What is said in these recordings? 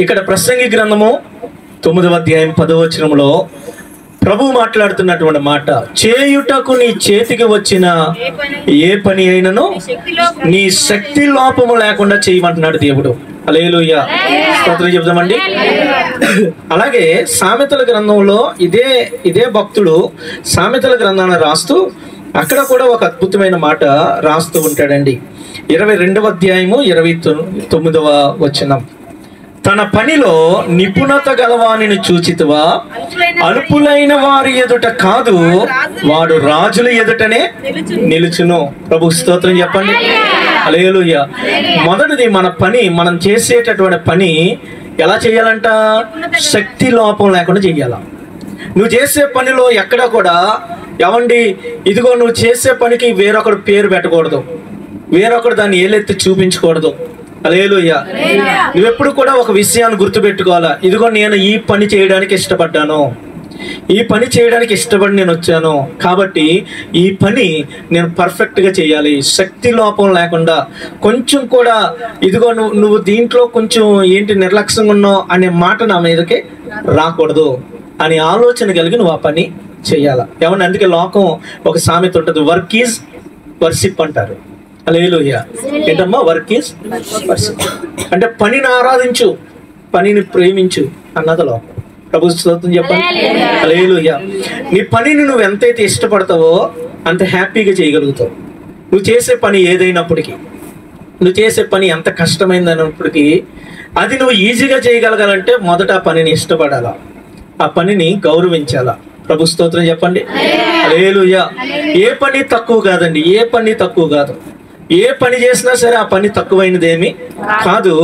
ఇక్కడ ప్రసంగి గ్రంథము 9వ అధ్యాయం 10వ వచనంలో ప్రభువు మాట్లాడుతున్నటువంటి మాట, చేయుటకు నీ చేతికి వచ్చిన ఏ పని అయినను నీ శక్తి లోపము లేకుండా చేయమంటున్నాడు దేవుడు. హల్లెలూయా, స్తోత్రం చెప్దామండి. అలాగే సామెతల గ్రంథంలో ఇదే భక్తుడు సామెతల గ్రంథాన్ని రాస్తూ అక్కడ కూడా ఒక అద్భుతమైన మాట రాస్తూ ఉంటాడండి. 22వ అధ్యాయము 29వ వచనం, తన పనిలో నిపుణత గలవానిని చూచితివా, అల్పులైన వారి ఎదుట కాదు, వాడు రాజుల ఎదుటనే నిలుచును. ప్రభు స్తోత్రం చెప్పండి. హల్లెలూయా. మొదటిది మన పని, మనం చేసేటటువంటి పని ఎలా చేయాలంట? శక్తి లోపం లేకుండా చెయ్యాల. నువ్వు చేసే పనిలో ఎక్కడ కూడా ఎవండి ఇదిగో నువ్వు చేసే పనికి వేరొకడు పేరు పెట్టకూడదు, వేరొకడు దాన్ని ఏలెత్తి చూపించకూడదు. హల్లెలూయా. నువ్వెప్పుడు కూడా ఒక విషయాన్ని గుర్తుపెట్టుకోవాలా, ఇదిగో నేను ఈ పని చేయడానికి ఇష్టపడ్డాను, ఈ పని చేయడానికి ఇష్టపడి నేను వచ్చాను, కాబట్టి ఈ పని నేను పర్ఫెక్ట్గా చేయాలి, శక్తి లోపం లేకుండా. కొంచెం కూడా ఇదిగో నువ్వు దీంట్లో కొంచెం ఏంటి నిర్లక్ష్యంగా ఉన్నావు అనే మాట నా మీదకి రాకూడదు అనే ఆలోచన కలిగి నువ్వు ఆ పని చేయాలా. ఏమన్నా అందుకే లోకం ఒక సామెత ఉంటుంది, వర్క్ ఈజ్ వర్షిప్ అంటారు. హల్లెలూయా. ఏంటమ్మా వర్క్ ఈజ్ వర్షిప్ అంటే పనిని ఆరాధించు, పనిని ప్రేమించు అన్నది లోకం. ప్రభు స్తోత్రం చెప్పండి. హల్లెలూయా. నీ పనిని నువ్వు ఎంతైతే ఇష్టపడతావో అంత హ్యాపీగా చేయగలుగుతావు. నువ్వు చేసే పని ఏదైనప్పటికీ, నువ్వు చేసే పని ఎంత కష్టమైందన్నప్పటికీ అది నువ్వు ఈజీగా చేయగలగాలంటే మొదట ఆ పనిని ఇష్టపడాలా, ఆ పనిని గౌరవించాలా. ప్రభు స్తోత్రం చెప్పండి. హల్లెలూయా. ఏ పని తక్కువ కాదండి, ఏ పని తక్కువ కాదు. ఏ పని చేసినా సరే ఆ పని తక్కువైనదేమి కాదు.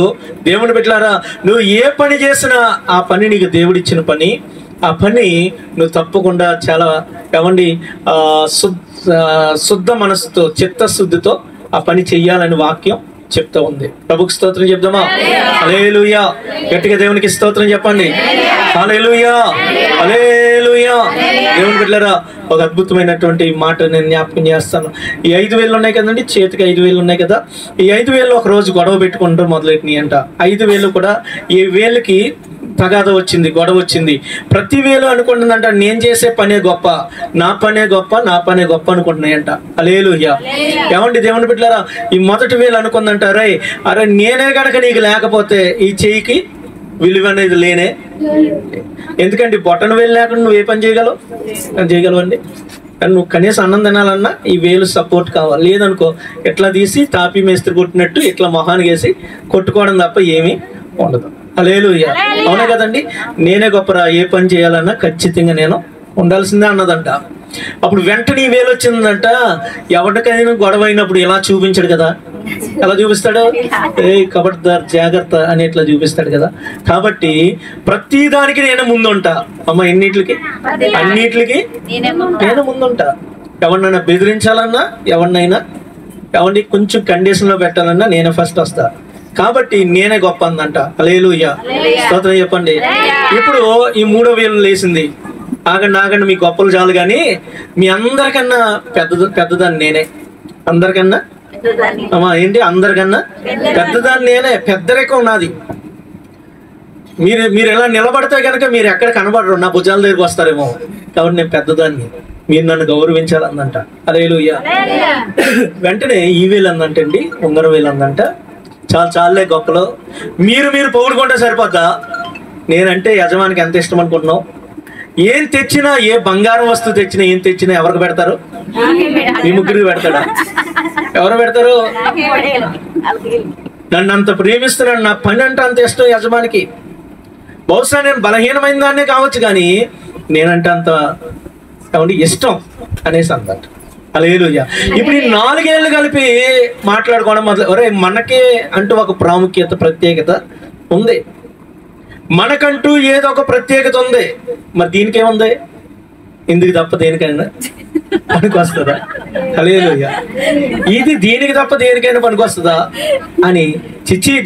దేవుని బిడ్డలారా, నువ్వు ఏ పని చేసినా ఆ పని నీకు దేవుడిచ్చిన పని, ఆ పని నువ్వు తప్పకుండా చాలా ఏమండి శుద్ధ మనసుతో, చిత్తశుద్ధితో ఆ పని చెయ్యాలని వాక్యం చెప్తా ఉంది. ప్రభుకి స్తోత్రం చెప్దామా? హల్లెలూయా. గట్టిగా దేవునికి స్తోత్రం చెప్పండి. హల్లెలూయా, హల్లెలూయా. దేవుని బిడ్డలారా, ఒక అద్భుతమైనటువంటి మాట నేను జ్ఞాపకం చేస్తాను. ఈ 5,000 ఉన్నాయి కదండి, చేతికి 5,000 ఉన్నాయి కదా. ఈ 5,000 ఒక రోజు గొడవ పెట్టుకుంటూ మొదలెట్టినాయి అంట. 5,000 కూడా ఈ వేలుకి తగాద వచ్చింది, గొడవ వచ్చింది. ప్రతి వేలు అనుకుంటుందంట నేను చేసే పనే గొప్ప, నా పనే గొప్ప, నా పనే గొప్ప అనుకుంటున్నాయంట. హల్లెలూయా. ఏమండి దేవుని బిడ్డలారా, ఈ మొదటి వేలు అనుకుందంట, అరే నేనే గనక నీకు లేకపోతే ఈ చెయ్యికి విలువ అనేది లేనే. ఎందుకంటే బొట్టన వేలు లేకుండా నువ్వు ఏ పని చేయగలవండి? కానీ నువ్వు కనీసం అన్నం తినాలన్నా ఈ వేలు సపోర్ట్ కావాలి. లేదనుకో ఎట్లా తీసి తాపి మేస్త్రి కొట్టినట్టు ఇట్లా మొహానికి వేసి కొట్టుకోవడం తప్ప ఏమీ ఉండదు. హల్లెలూయా. అవునా కదండి? నేనే గొప్పరా, ఏ పని చేయాలన్నా ఖచ్చితంగా నేను ఉండాల్సిందే అన్నదంట. అప్పుడు వెంటనే ఈ వేలు వచ్చిందంట. ఎవరికైనా గొడవ అయినప్పుడు ఇలా చూపించాడు కదా, ఎలా చూపిస్తాడు? కబడ్దార్ జాగ్రత్త అని ఇట్లా చూపిస్తాడు కదా. కాబట్టి ప్రతి దానికి నేను ముందుంటా అమ్మ. అన్నిటికి నేను ముందుంటా. ఎవరినైనా బెదిరించాలన్నా, ఎవరినైనా కొంచెం కండిషన్ లో పెట్టాలన్నా నేనే ఫస్ట్ వస్తా. కాబట్టి నేనే గొప్ప అందంట. హల్లెలూయా. స్తోత్రం చెప్పండి. ఇప్పుడు ఈ 3వ వేలు లేసింది. ఆగండి, మీ గొప్పలు చాలు కానీ మీ అందరికన్నా పెద్దదాన్ని నేనే. అందరికన్నా అమ్మా ఏంటి? అందరికన్నా పెద్దదాన్ని నేనే. పెద్దరికం నాది. మీరు ఎలా నిలబడితే కనుక మీరు ఎక్కడ కనబడరు, నా భుజాల దగ్గరికి వస్తారేమో. కాబట్టి నేను పెద్దదాన్ని, మీరు నన్ను గౌరవించాలందంట. హల్లెలూయా. వెంటనే ఈ వేలు అందంటండి, ఉంగరం వేలు అందంట. చాలే గొప్పలో మీరు పొగుడుకుంటే సరిపోద్దా? నేనంటే యజమానికి ఎంత ఇష్టం అనుకుంటున్నావు? ఏం తెచ్చినా, ఏ బంగారం వస్తువు తెచ్చినా, ఏం తెచ్చినా ఎవరికి పెడతారు? మీ ముగ్గురికి పెడతాడా? ఎవరు పెడతారు? నన్ను అంత ప్రేమిస్తున్నాడు, నా పని అంటే అంత ఇష్టం యజమానికి. బహుశా నేను బలహీనమైన దాన్నే కావచ్చు కానీ నేనంటే అంత ఇష్టం అనేసి అందట. హల్లెలూయా. ఇప్పుడు ఈ 4 ఏళ్ళు కలిపి మాట్లాడుకోవడం మనకే అంటూ ఒక ప్రాముఖ్యత, ప్రత్యేకత ఉంది. మనకంటూ ఏదో ఒక ప్రత్యేకత ఉంది. మరి దీనికేముంది? ఇందుకు తప్ప దేనికైనా పనికి వస్తుందా? హల్లెలూయా. ఇది దీనికి తప్ప దేనికైనా పనికి వస్తుందా అని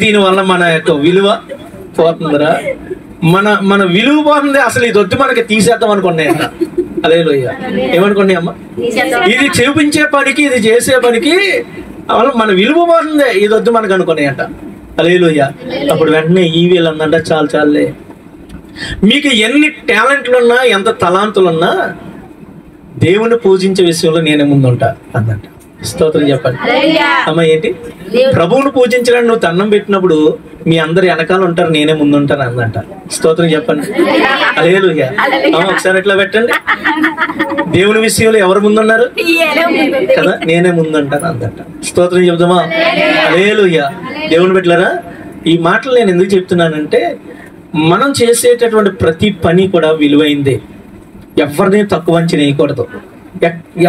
దీనివల్ల మన యొక్క విలువ పోతుందిరా. మన విలువ పోతుంది. అసలు ఇది వద్దు, మనకి తీసేద్దాం అనుకున్నాయంట. హల్లెలూయా. ఏమనుకున్నాయి అమ్మ? ఇది చూపించే పనికి, ఇది చేసే పనికి మన విలువ పోతుంది, ఇది వద్దు మనకు అనుకున్నాయంట. హల్లెలూయా. అప్పుడు వెంటనే ఈ వీళ్ళందంట చాలు చాలులే, మీకు ఎన్ని టాలెంట్లున్నా ఎంత తలాంతులున్నా దేవుని పూజించే విషయంలో నేనే ముందుంటా అందంట. స్తోత్రం చెప్పండి అమ్మ. ఏంటి ప్రభువును పూజించడానికి నువ్వు దండం పెట్టినప్పుడు మీ అందరు వెనకాల ఉంటారు, నేనే ముందుంటాను అందంట. స్తోత్రం చెప్పండి హల్లెలూయా. ఒకసారి ఎట్లా పెట్టండి, దేవుని విషయంలో ఎవరు ముందున్నారు కదా, నేనే ముందుంటాను అందంట. స్తోత్రం చెబుదామా హల్లెలూయా. దేవుని పెట్టారా, ఈ మాటలు నేను ఎందుకు చెప్తున్నానంటే మనం చేసేటటువంటి ప్రతి పని కూడా విలువైందే. ఎవరిని తక్కువ అంచనా వేయకూడదు,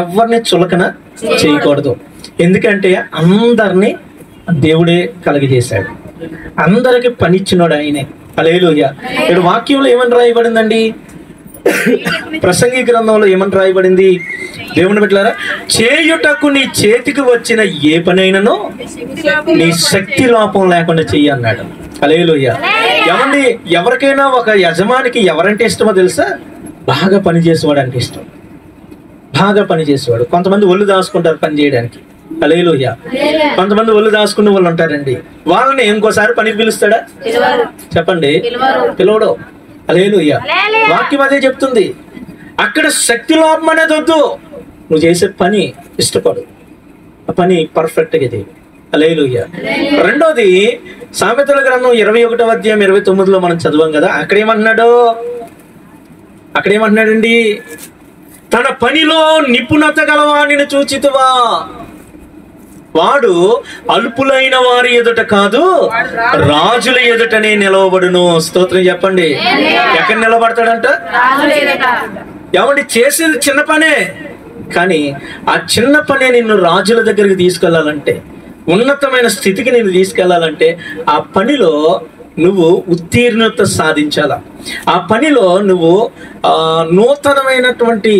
ఎవరిని చులకన చేయకూడదు. ఎందుకంటే అందరినీ దేవుడే కలగజేశాడు, అందరికి పనిచ్చినోడు ఆయనే. హల్లెలూయా. ఇక్కడ వాక్యంలో ఏమని రాయబడిందండి, ప్రసంగి గ్రంథంలో ఏమని రాయబడింది, దేవుని బిడ్డలారా, చేయుటకు నీ చేతికి వచ్చిన ఏ పనైనను నీ శక్తి లోపం లేకుండా చెయ్యి అన్నాడు. హల్లెలూయా. ఏమండి, ఎవరికైనా ఒక యజమానికి ఎవరంటే ఇష్టమో తెలుసా, బాగా పనిచేసేవాడు అంటే ఇష్టం, బాగా పనిచేసేవాడు. కొంతమంది ఒళ్ళు దాచుకుంటారు పని చేయడానికి. హల్లెలూయా. కొంతమంది ఒళ్ళు దాచుకునే వాళ్ళు ఉంటారండి, వాళ్ళని ఇంకోసారి పనికి పిలుస్తాడా చెప్పండి, పిలవడు. హల్లెలూయా. వాక్యం అదే చెప్తుంది, అక్కడ శక్తి లోపం అనేది వద్దు, నువ్వు చేసే పని ఇష్టపడు, ఆ పని పర్ఫెక్ట్గా చేయి. హల్లెలూయా. రెండోది సామెతల గ్రంథం 21వ అధ్యాయం 29లో మనం చదివాం కదా, అక్కడేమంటున్నాడండి, తన పనిలో నిపుణత గలవాడిని చూచితివా, వాడు అల్పులైన వారి ఎదుట కాదు రాజుల ఎదుటనే నిలవబడును. స్తోత్రం చెప్పండి. ఎక్కడ నిలబడతాడంట, ఏమండి చేసేది చిన్న పనే, కానీ ఆ చిన్న పనే నిన్ను రాజుల దగ్గరికి తీసుకెళ్లాలంటే, ఉన్నతమైన స్థితికి నేను తీసుకెళ్లాలంటే ఆ పనిలో నువ్వు ఉత్తీర్ణత సాధించాలా, ఆ పనిలో నువ్వు నూతనమైనటువంటి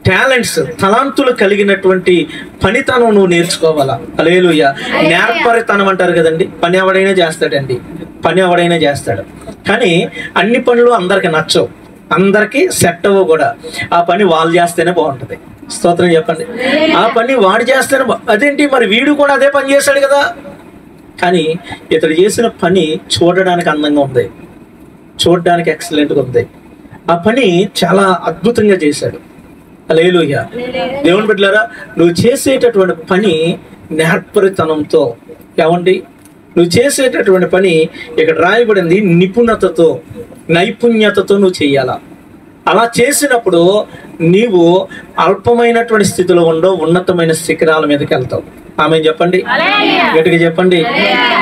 టాలెంట్స్ తలాంతులు కలిగినటువంటి పనితనం నువ్వు నేర్చుకోవాలా. హల్లెలూయా. నేర్పరితనం అంటారు కదండి, పని ఎవడైనా చేస్తాడండి, పని ఎవడైనా చేస్తాడు, కానీ అన్ని పనులు అందరికి నచ్చవు, అందరికి సెట్ అవ్వవు కూడా. ఆ పని వాళ్ళు చేస్తేనే బాగుంటుంది. స్తోత్రం చెప్పండి. ఆ పని వాడు చేస్తేనే అదేంటి మరి వీడు కూడా అదే పని చేస్తాడు కదా, కానీ ఇతడు చేసిన పని చూడడానికి అందంగా ఉంది, చూడడానికి ఎక్సలెంట్గా ఉంది, ఆ పని చాలా అద్భుతంగా చేశాడు. హల్లెలూయా. దేవుని బిడ్డలారా, నువ్వు చేసేటటువంటి పని నేర్పరితనంతో, ఏమండి నువ్వు చేసేటటువంటి పని ఇక్కడ రాయబడింది నిపుణతతో, నైపుణ్యతతో నువ్వు చెయ్యాలా. అలా చేసినప్పుడు నీవు అల్పమైనటువంటి స్థితిలో ఉండవు, ఉన్నతమైన శిఖరాల మీదకి వెళ్తావు. ఆమె చెప్పండి, గట్టిగా చెప్పండి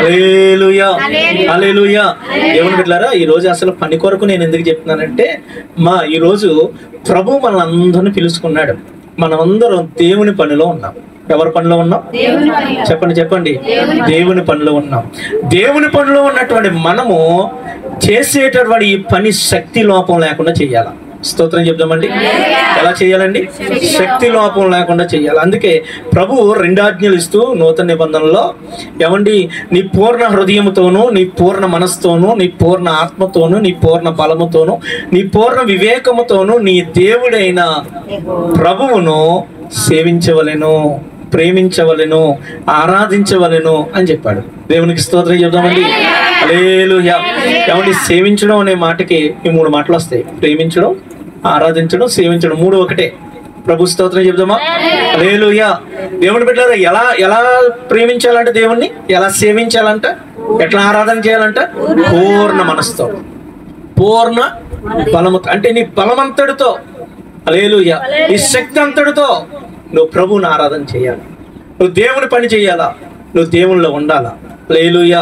హల్లెలూయా. హల్లెలూయా. దేవుని బిడ్డలారా, ఈ రోజు అసలు పని కొరకు నేను ఎందుకు చెప్తున్నానంటే, ఈ రోజు ప్రభు మనల్ని అందరిని పిలుచుకున్నాడు, మనమందరం దేవుని పనిలో ఉన్నాం. ఎవరి పనిలో ఉన్నాం చెప్పండి, చెప్పండి. దేవుని పనిలో ఉన్నాం. దేవుని పనిలో ఉన్నటువంటి మనము చేసేటటువంటి ఈ పని శక్తి లోపం లేకుండా చెయ్యాల. స్తోత్రం చెప్దామండి. ఎలా చేయాలండి, శక్తి లోపం లేకుండా చేయాలి. అందుకే ప్రభు 2 ఆజ్ఞలు ఇస్తూ నూతన నిబంధనలో, ఏమండి నీ పూర్ణ హృదయముతోను, నీ పూర్ణ మనసుతోను, నీ పూర్ణ ఆత్మతోను, నీ పూర్ణ బలముతోను, నీ పూర్ణ వివేకముతోను నీ దేవుడైన ప్రభువును సేవించవలెను, ప్రేమించవలెను, ఆరాధించవలెను అని చెప్పాడు. దేవునికి స్తోత్రం చెప్దామండి. హల్లెలూయా. ఏమండి సేవించడం అనే మాటకి ఈ 3 మాటలు వస్తాయి, ప్రేమించడం, ఆరాధించడం, సేవించడం, 3 ఒకటే. ప్రభు స్తోత్రం చెప్దామా. హల్లెలూయా. దేవుని బిడ్డలారా, ఎలా ప్రేమించాలంట, దేవుణ్ణి ఎలా సేవించాలంట, ఎట్లా ఆరాధన చేయాలంట, పూర్ణ మనసుతో, పూర్ణ బలముతో, అంటే నీ బలమంతటితో, హల్లెలూయా, నీ శక్తి అంతటితో నువ్వు ప్రభువుని ఆరాధన చేయాలి, నువ్వు దేవుని పని చేయాలా, నువ్వు దేవునిలో ఉండాలా. హల్లెలూయా.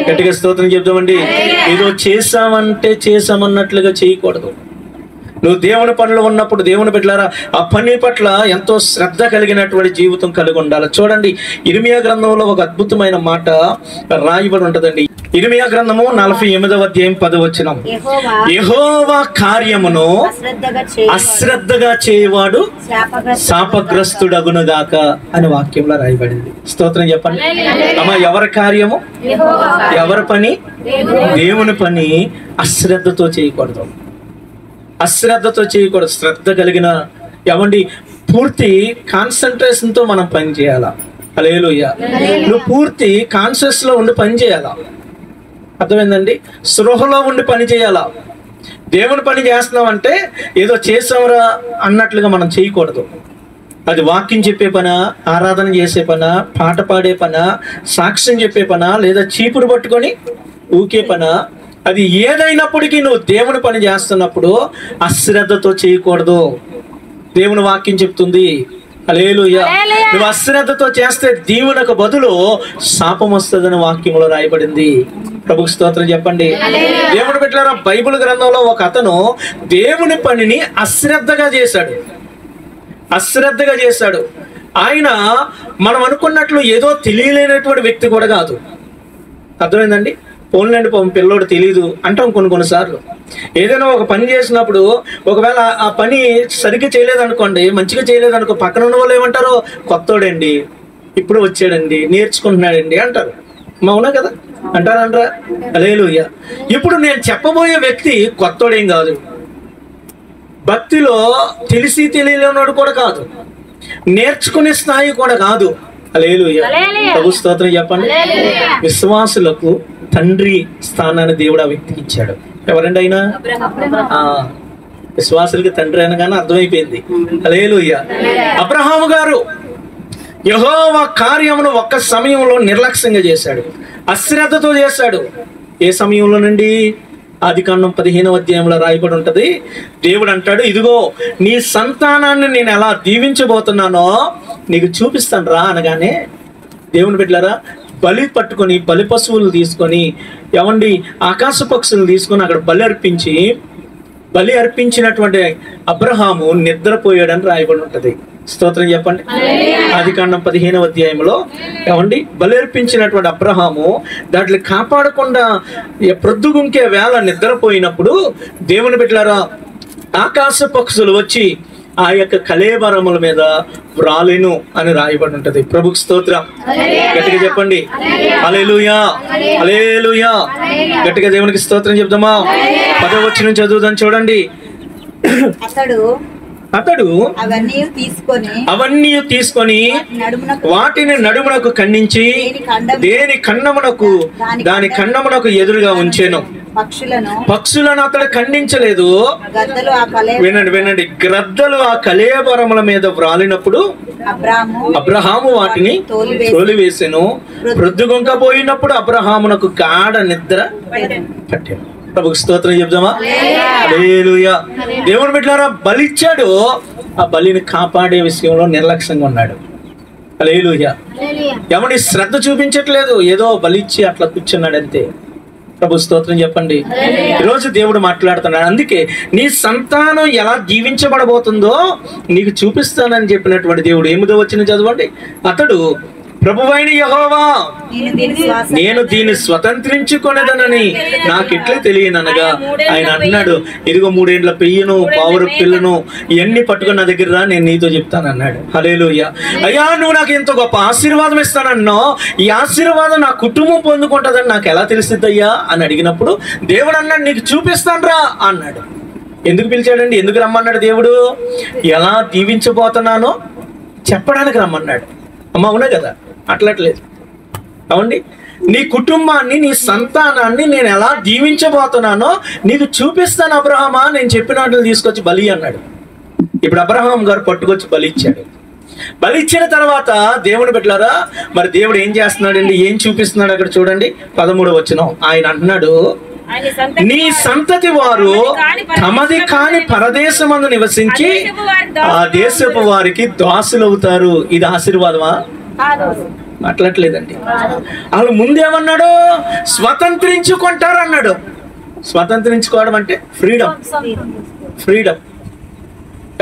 గట్టిగా స్తోత్రం చెప్దామండి. ఏదో చేసామంటే చేసామన్నట్లుగా చేయకూడదు. నువ్వు దేవుని పనిలో ఉన్నప్పుడు దేవుని బిడ్డలారా, ఆ పని పట్ల ఎంతో శ్రద్ధ కలిగినటువంటి జీవితం కలిగి ఉండాలి. చూడండి, ఇర్మియా గ్రంథంలో ఒక అద్భుతమైన మాట రాయబడి ఉంటదండి. ఇర్మియా గ్రంథము 48వ అధ్యాయం 10వ వచనం, యెహోవా కార్యమును అశ్రద్ధగా చేయవాడు శాపగ్రస్తుడగునుగాక అని వాక్యంలో రాయబడింది. స్తోత్రం చెప్పండి అమ్మా. ఎవరి కార్యము, ఎవరి పని, దేవుని పని అశ్రద్ధతో చేయకూడదు, అశ్రద్ధతో చేయకూడదు. శ్రద్ధ కలిగిన, ఏమండి పూర్తి కాన్సన్ట్రేషన్ తో మనం పని చేయాలా. హల్లెలూయా. నువ్వు పూర్తి కాన్షియస్ లో ఉండి పని చేయాలా. అర్థమైందండి? స్పృహలో ఉండి పని చేయాలా. దేవుని పని చేస్తున్నామంటే ఏదో చేసామరా అన్నట్లుగా మనం చేయకూడదు. అది వాక్యం చెప్పే పనా, ఆరాధన చేసే పనా, పాట పాడే పనా, సాక్ష్యం చెప్పే పనా, లేదా చీపురు పట్టుకొని ఊకే పనా, అది ఏదైనప్పటికీ నువ్వు దేవుని పని చేస్తున్నప్పుడు అశ్రద్ధతో చేయకూడదు. దేవుని వాక్యం చెప్తుంది. హల్లెలూయా. నువ్వు అశ్రద్ధతో చేస్తే దీవెనకు బదులు శాపం వస్తుందని వాక్యంలో రాయబడింది. ప్రభుకు స్తోత్రం చెప్పండి. దేవుని బిడ్డలారా, బైబిల్ గ్రంథంలో ఒక అతను దేవుని పనిని అశ్రద్ధగా చేశాడు. ఆయన మనం అనుకున్నట్లు ఏదో తెలియలేనటువంటి వ్యక్తి కూడా కాదు. అర్థమైందండి? పోన్లేండి పిల్లోడు తెలియదు అంటాం కొన్నిసార్లు. ఏదైనా ఒక పని చేసినప్పుడు ఒకవేళ ఆ పని సరిగ్గా చేయలేదనుకోండి, మంచిగా చేయలేదనుకో, పక్కన ఉన్న వాళ్ళు ఏమంటారు? కొత్తోడండి, ఇప్పుడు వచ్చాడండి, నేర్చుకుంటున్నాడండి అంటారు. అవునా కదా? అంటారా? హల్లెలూయా. ఇప్పుడు నేను చెప్పబోయే వ్యక్తి కొత్తోడేం కాదు, భక్తిలో తెలిసి తెలియలేనాడు కూడా కాదు, నేర్చుకునే స్థాయి కూడా కాదు. హల్లెలూయా. ప్రభు స్తోత్రం చెప్పండి. విశ్వాసులకు తండ్రి స్థానాన్ని దేవుడు ఆ వ్యక్తికి ఇచ్చాడు. ఎవరండి అయినా? విశ్వాసులకి తండ్రి అనగానే అర్థమైపోయింది. హల్లెలూయా. అబ్రహాము గారు యెహోవా కార్యమును ఒక్క సమయంలో నిర్లక్ష్యంగా చేశాడు, అశ్రద్ధతో చేశాడు. ఏ సమయంలోనండి? ఆదికాండం 15వ అధ్యాయంలో రాయబడి ఉంటది. దేవుడు అంటాడు, ఇదిగో నీ సంతానాన్ని నేను ఎలా దీవించబోతున్నానో నీకు చూపిస్తాను రా అనగానే, దేవుని బిడ్డలారా, బలి పట్టుకొని, బలి పశువులు తీసుకొని, ఏమండి ఆకాశ పక్షులు తీసుకొని అక్కడ బలి అర్పించినటువంటి అబ్రహాము నిద్రపోయాడని రాయబడి ఉంటది. స్తోత్రం చెప్పండి. ఆదికాండం 15వ అధ్యాయంలో ఏమండి బలి అర్పించినటువంటి అబ్రహాము దాంట్లో కాపాడకుండా ప్రొద్దుగుంకే వేళ నిద్రపోయినప్పుడు దేవుని బిడ్డలారా, ఆకాశ పక్షులు వచ్చి ఆ యొక్క కళేబరముల మీద వ్రాలెను అని రాయబడి ఉంటది. ప్రభుకు స్తోత్రం. గట్టిగా చెప్పండి హల్లెలూయా, హల్లెలూయా. గట్టిగా దేవునికి స్తోత్రం చెప్దామా? 10వ వచనం చదువుదాం చూడండి. అతడు అవన్నీ తీసుకొని వాటిని నడుమునకు ఖండించి దాని ఖండమునకు ఎదురుగా ఉంచెను. పక్షులను అతడు ఖండించలేదు. వినండి. గ్రద్దలు ఆ కళేబరముల మీద వ్రాలినప్పుడు అబ్రహాము వాటిని తోలివేసెను. ప్రొద్దుగుంక పోయినప్పుడు అబ్రహామునకు గాఢ నిద్ర పట్టెను. ప్రభుకు స్తోత్రం చెప్దామా? హల్లెలూయా. దేవుని బిడ్డలారా, బలిచ్చాడు, ఆ బలిని కాపాడే విషయంలో నిర్లక్ష్యంగా ఉన్నాడు. హల్లెలూయా. ఎవరి శ్రద్ధ చూపించట్లేదు, ఏదో బలిచ్చి అట్లా కూర్చున్నాడు అంతే. ప్రభు స్తోత్రం చెప్పండి. ఈరోజు దేవుడు మాట్లాడుతున్నాడు. అందుకే నీ సంతానం ఎలా జీవించబడబోతుందో నీకు చూపిస్తానని చెప్పినటువంటి దేవుడు 8వ వచనం చదవండి. అతడు ప్రభువైన యెహోవా, నేను దీన్ని స్వతంత్రించుకొనేదనని నాకిట్లే తెలియననగా ఆయన అన్నాడు, ఇదిగో 3 ఏండ్ల పెయ్యను, పావురు పిల్లను ఇవన్నీ పట్టుకుని నా దగ్గర రా, నేను నీతో చెప్తాను అన్నాడు. హల్లెలూయా. అయ్యా, నువ్వు నాకు ఇంత గొప్ప ఆశీర్వాదం ఇస్తానన్నో, ఈ ఆశీర్వాదం నా కుటుంబం పొందుకుంటుందని నాకు ఎలా తెలుస్తుందయ్యా అని అడిగినప్పుడు దేవుడు అన్నాడు, నీకు చూపిస్తాను రా అన్నాడు. ఎందుకు పిలిచాడండి? ఎందుకు రమ్మన్నాడు దేవుడు? ఎలా దీవించబోతున్నానో చెప్పడానికి రమ్మన్నాడు. అమ్మ అవునా కదా? అట్లట్లేదు. అవండి, నీ కుటుంబాన్ని, నీ సంతానాన్ని నేను ఎలా దీవించబోతున్నానో నీకు చూపిస్తాను అబ్రహామా. నేను చెప్పినట్లు తీసుకొచ్చి బలి అన్నాడు. ఇప్పుడు అబ్రహాం గారు పట్టుకొచ్చి బలి ఇచ్చాడు. బలి ఇచ్చిన తర్వాత దేవుని బిడ్డలారా, మరి దేవుడు ఏం చేస్తున్నాడండి? ఏం చూపిస్తున్నాడు అక్కడ చూడండి. 13వ వచనం. ఆయన అంటున్నాడు, నీ సంతతి వారు తమది కాని పరదేశమందు నివసించి ఆ దేశపు వారికి దాసులవుతారు. ఇది ఆశీర్వాదమా? అట్లట్లేదండి. వాళ్ళు ముందేమన్నాడు? స్వతంత్రించుకుంటారు అన్నాడు. స్వతంత్రించుకోవడం అంటే ఫ్రీడమ్.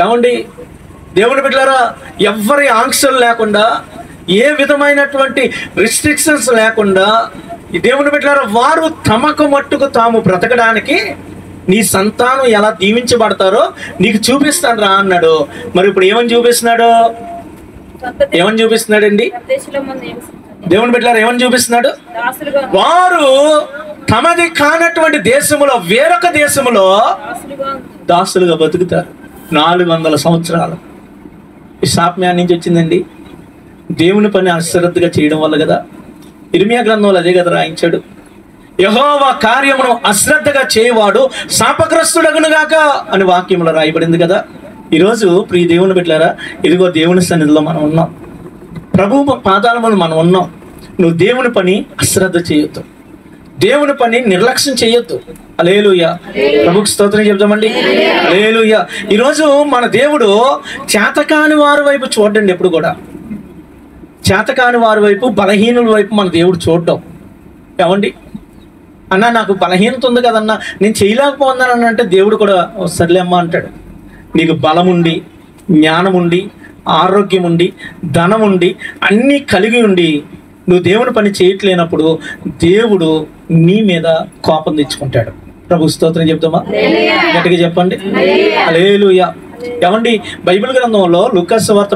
ఏమండి దేవుని బిడ్డలారా, ఎవ్వరి ఆంక్షలు లేకుండా, ఏ విధమైనటువంటి రిస్ట్రిక్షన్స్ లేకుండా దేవుని బిడ్డలారా, వారు తమకు మట్టుకు తాము బ్రతకడానికి నీ సంతానం ఎలా దీవించబడతారో నీకు చూపిస్తాను రా అన్నాడు. మరి ఇప్పుడు ఏమని చూపిస్తున్నాడండి? దేవుని బిడ్డలారా, ఏమని చూపిస్తున్నాడు? వారు తమది కానటువంటి దేశములో, వేరొక దేశములో దాసులుగా బతుకుతారు 400 సంవత్సరాలు. ఈ శాపం నుంచి వచ్చిందండి? దేవుని పని అశ్రద్ధగా చేయడం వల్ల కదా. ఇర్మియా గ్రంథంలో అదే కదా రాయించాడు. యెహోవా కార్యమును అశ్రద్ధగా చేయవాడు శాపగ్రస్తుడగునుగాక అని వాక్యంలో రాయబడింది కదా. ఈరోజు ప్రియ దేవుని బిడ్డలారా, ఇదిగో దేవుని సన్నిధిలో మనం ఉన్నాం, ప్రభువు పాదాల ముందు మనం ఉన్నాం. నువ్వు దేవుని పని అశ్రద్ధ చేయొద్దు, దేవుని పని నిర్లక్ష్యం చేయొద్దు. హల్లెలూయా. ప్రభువుకి స్తోత్రం చెప్తామండి. హల్లెలూయా. ఈరోజు మన దేవుడు చేతకాని వారి వైపు చూడండి. ఎప్పుడు కూడా చేతకాని వారి వైపు, బలహీనుల వైపు మన దేవుడు చూడటం. ఏమండి, అన్న నాకు బలహీనత ఉంది కదన్నా, నేను చేయలేకపోతున్నాను అంటే దేవుడు కూడా సర్లే అమ్మా అంటాడు. నీకు బలం ఉండి, జ్ఞానం ఉండి, ఆరోగ్యం ఉండి, ధనం ఉండి, అన్నీ కలిగి ఉండి నువ్వు దేవుని పని చేయట్లేనప్పుడు దేవుడు నీ మీద కోపం తెచ్చుకుంటాడు. ప్రభు స్తోత్రం చెప్తామా? గట్టిగా చెప్పండి. హల్లెలూయా. ఏమండి, బైబిల్ గ్రంథంలో లూకా సువార్త